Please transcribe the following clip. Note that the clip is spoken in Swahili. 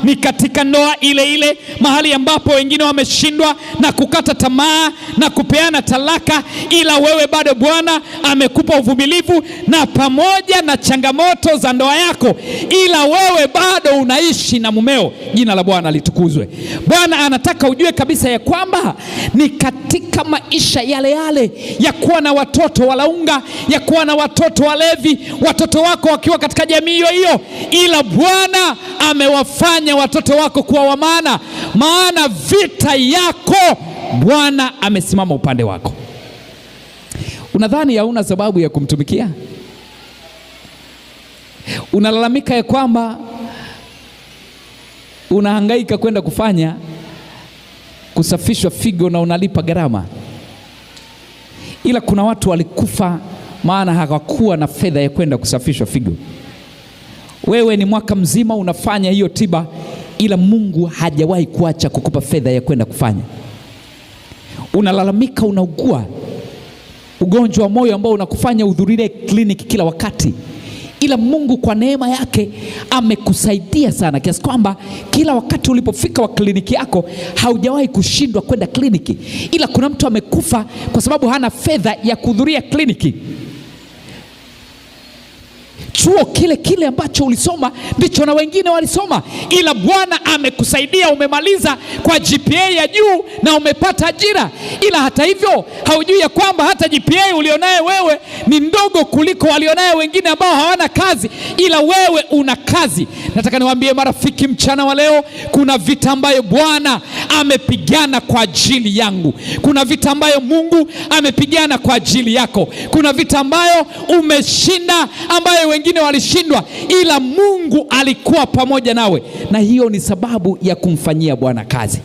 ni katika ndoa ile ile, mahali ambapo wengine wameshindwa na kukata tamaa na kupeana talaka, ila wewe bado Bwana amekupa uvumilivu na pamoja na changamoto za ndoa yako, ila wewe bado unaishi na mumeo. Jina la Bwana litukuzwe. Bwana anataka ujue kabisa ya kwamba ni katika maisha yale yale ya kuwa na watoto walaunga, ya kuwa na watoto walevi, watoto wako wakiwa katika jamii hiyo hiyo, ila Bwana amewafanya watoto wako kuwa wa maana. Maana vita yako Bwana amesimama upande wako. Unadhani hauna sababu ya kumtumikia? Unalalamika ya kwamba unahangaika kwenda kufanya kusafishwa figo na unalipa gharama, ila kuna watu walikufa maana hawakuwa na fedha ya kwenda kusafishwa figo. Wewe ni mwaka mzima unafanya hiyo tiba, ila Mungu hajawahi kuacha kukupa fedha ya kwenda kufanya. Unalalamika unaugua ugonjwa wa moyo ambao unakufanya udhurie kliniki kila wakati, ila Mungu kwa neema yake amekusaidia sana kiasi kwamba kila wakati ulipofika wa kliniki yako haujawahi kushindwa kwenda kliniki, ila kuna mtu amekufa kwa sababu hana fedha ya kuhudhuria kliniki. Chuo kile kile ambacho ulisoma ndicho na wengine walisoma, ila Bwana amekusaidia, umemaliza kwa GPA ya juu na umepata ajira. Ila hata hivyo haujui ya kwamba hata GPA ulionaye wewe ni ndogo kuliko walionaye wengine ambao hawana kazi, ila wewe una kazi. Nataka niwaambie marafiki, mchana wa leo kuna vita ambayo Bwana amepigana kwa ajili yangu. Kuna vita ambayo Mungu amepigana kwa ajili yako. Kuna vita ambayo umeshinda, ambayo wengine walishindwa, ila Mungu alikuwa pamoja nawe, na hiyo ni sababu ya kumfanyia Bwana kazi.